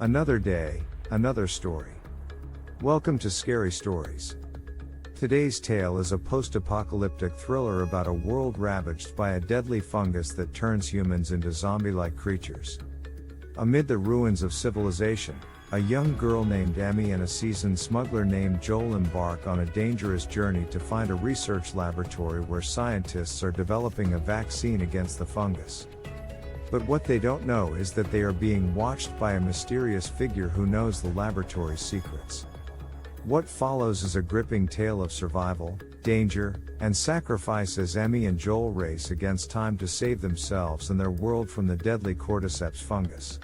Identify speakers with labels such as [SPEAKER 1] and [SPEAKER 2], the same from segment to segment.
[SPEAKER 1] Another day, another story. Welcome to Scary Stories. Today's tale is a post-apocalyptic thriller about a world ravaged by a deadly fungus that turns humans into zombie-like creatures. Amid the ruins of civilization, a young girl named Emmy and a seasoned smuggler named Joel embark on a dangerous journey to find a research laboratory where scientists are developing a vaccine against the fungus. But what they don't know is that they are being watched by a mysterious figure who knows the laboratory's secrets. What follows is a gripping tale of survival, danger, and sacrifice as Emmy and Joel race against time to save themselves and their world from the deadly Cordyceps fungus.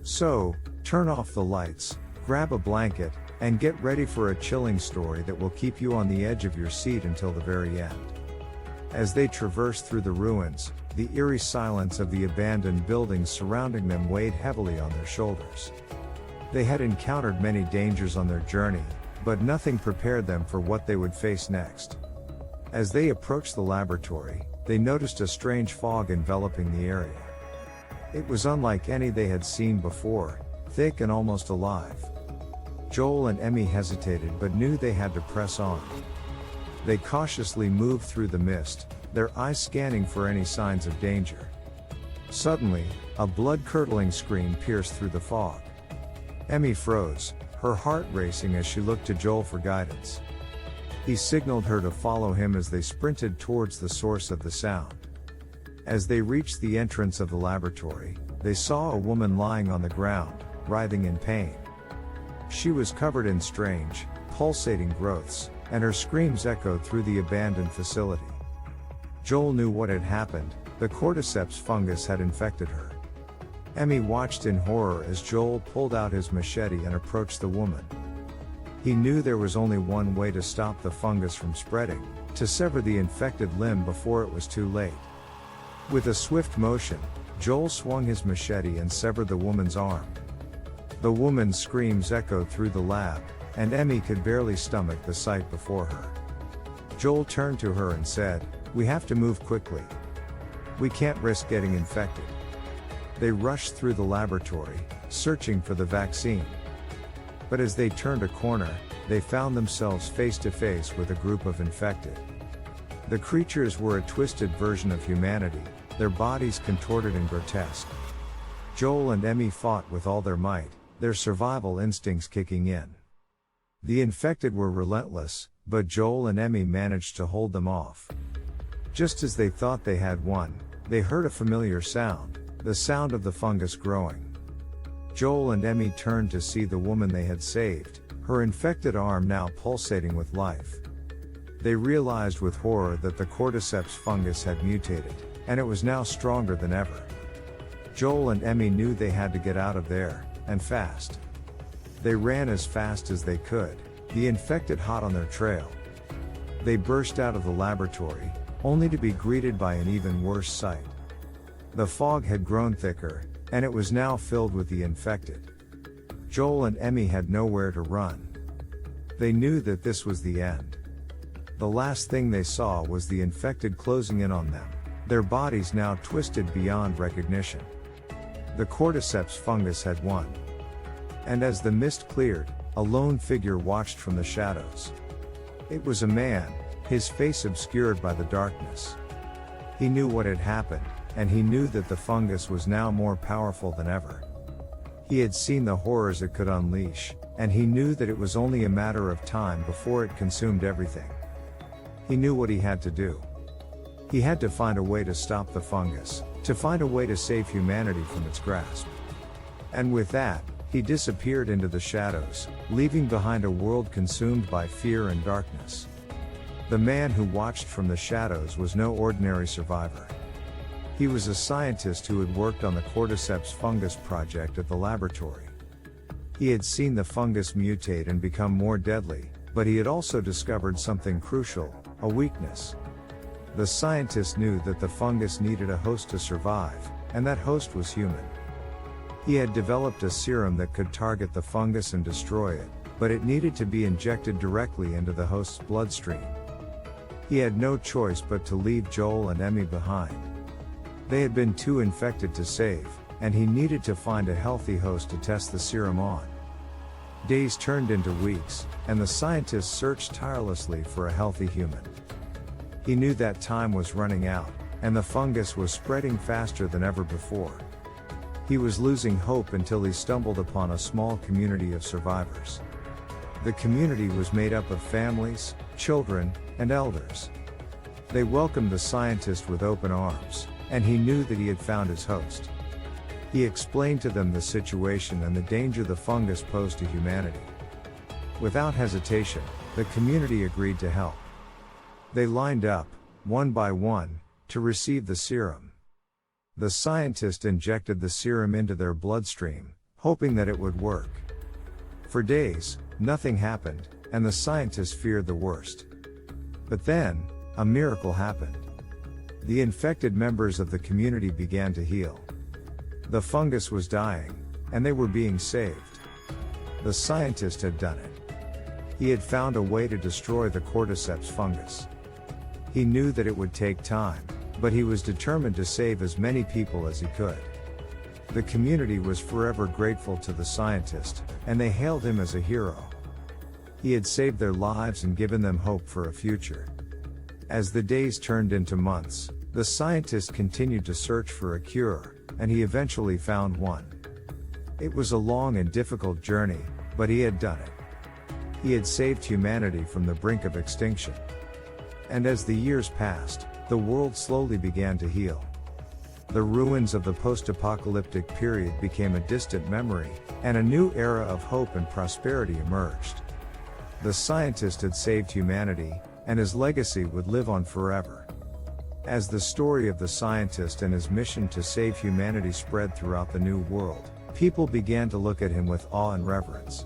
[SPEAKER 1] So, turn off the lights, grab a blanket, and get ready for a chilling story that will keep you on the edge of your seat until the very end. As they traverse through the ruins, the eerie silence of the abandoned buildings surrounding them weighed heavily on their shoulders. They had encountered many dangers on their journey, but nothing prepared them for what they would face next. As they approached the laboratory, they noticed a strange fog enveloping the area. It was unlike any they had seen before, thick and almost alive. Joel and Emmy hesitated but knew they had to press on. They cautiously moved through the mist, their eyes scanning for any signs of danger. Suddenly, a blood-curdling scream pierced through the fog. Emmy froze, her heart racing as she looked to Joel for guidance. He signaled her to follow him as they sprinted towards the source of the sound. As they reached the entrance of the laboratory, they saw a woman lying on the ground, writhing in pain. She was covered in strange, pulsating growths, and her screams echoed through the abandoned facility. Joel knew what had happened, the Cordyceps fungus had infected her. Emmy watched in horror as Joel pulled out his machete and approached the woman. He knew there was only one way to stop the fungus from spreading, to sever the infected limb before it was too late. With a swift motion, Joel swung his machete and severed the woman's arm. The woman's screams echoed through the lab, and Emmy could barely stomach the sight before her. Joel turned to her and said, "We have to move quickly. We can't risk getting infected." They rushed through the laboratory, searching for the vaccine. But as they turned a corner, they found themselves face to face with a group of infected. The creatures were a twisted version of humanity, their bodies contorted and grotesque. Joel and Emmy fought with all their might, their survival instincts kicking in. The infected were relentless, but Joel and Emmy managed to hold them off. Just as they thought they had won, they heard a familiar sound, the sound of the fungus growing. Joel and Emmy turned to see the woman they had saved, her infected arm now pulsating with life. They realized with horror that the Cordyceps fungus had mutated, and it was now stronger than ever. Joel and Emmy knew they had to get out of there, and fast. They ran as fast as they could, the infected hot on their trail. They burst out of the laboratory, only to be greeted by an even worse sight. The fog had grown thicker, and it was now filled with the infected. Joel and Emmy had nowhere to run. They knew that this was the end. The last thing they saw was the infected closing in on them, their bodies now twisted beyond recognition. The Cordyceps fungus had won. And as the mist cleared, a lone figure watched from the shadows. It was a man, his face obscured by the darkness. He knew what had happened, and he knew that the fungus was now more powerful than ever. He had seen the horrors it could unleash, and he knew that it was only a matter of time before it consumed everything. He knew what he had to do. He had to find a way to stop the fungus, to find a way to save humanity from its grasp. And with that, he disappeared into the shadows, leaving behind a world consumed by fear and darkness. The man who watched from the shadows was no ordinary survivor. He was a scientist who had worked on the Cordyceps fungus project at the laboratory. He had seen the fungus mutate and become more deadly, but he had also discovered something crucial, a weakness. The scientist knew that the fungus needed a host to survive, and that host was human. He had developed a serum that could target the fungus and destroy it, but it needed to be injected directly into the host's bloodstream. He had no choice but to leave Joel and Emmy behind. They had been too infected to save, and he needed to find a healthy host to test the serum on. Days turned into weeks, and the scientist searched tirelessly for a healthy human. He knew that time was running out, and the fungus was spreading faster than ever before. He was losing hope until he stumbled upon a small community of survivors. The community was made up of families, children, and elders. They welcomed the scientist with open arms, and he knew that he had found his host. He explained to them the situation and the danger the fungus posed to humanity. Without hesitation, the community agreed to help. They lined up, one by one, to receive the serum. The scientist injected the serum into their bloodstream, hoping that it would work. For days, nothing happened, and the scientist feared the worst. But then, a miracle happened. The infected members of the community began to heal. The fungus was dying, and they were being saved. The scientist had done it. He had found a way to destroy the Cordyceps fungus. He knew that it would take time, but he was determined to save as many people as he could. The community was forever grateful to the scientist, and they hailed him as a hero. He had saved their lives and given them hope for a future. As the days turned into months, the scientist continued to search for a cure, and he eventually found one. It was a long and difficult journey, but he had done it. He had saved humanity from the brink of extinction. And as the years passed, the world slowly began to heal. The ruins of the post-apocalyptic period became a distant memory, and a new era of hope and prosperity emerged. The scientist had saved humanity, and his legacy would live on forever. As the story of the scientist and his mission to save humanity spread throughout the new world, people began to look at him with awe and reverence.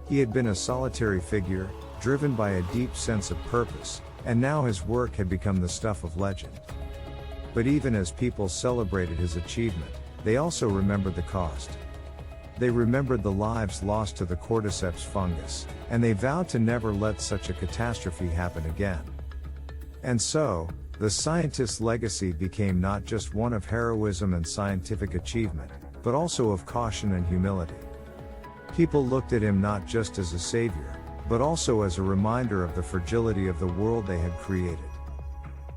[SPEAKER 1] He had been a solitary figure, driven by a deep sense of purpose, and now his work had become the stuff of legend. But even as people celebrated his achievement, they also remembered the cost. They remembered the lives lost to the Cordyceps fungus, and they vowed to never let such a catastrophe happen again. And so, the scientist's legacy became not just one of heroism and scientific achievement, but also of caution and humility. People looked at him not just as a savior, but also as a reminder of the fragility of the world they had created.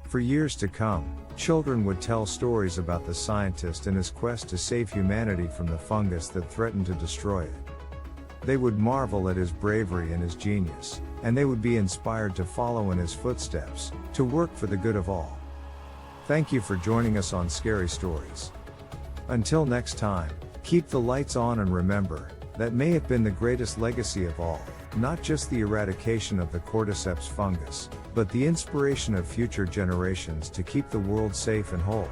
[SPEAKER 1] For years to come, children would tell stories about the scientist and his quest to save humanity from the fungus that threatened to destroy it. They would marvel at his bravery and his genius, and they would be inspired to follow in his footsteps, to work for the good of all. Thank you for joining us on Scary Stories. Until next time, keep the lights on and remember, that may have been the greatest legacy of all, not just the eradication of the Cordyceps fungus, but the inspiration of future generations to keep the world safe and whole.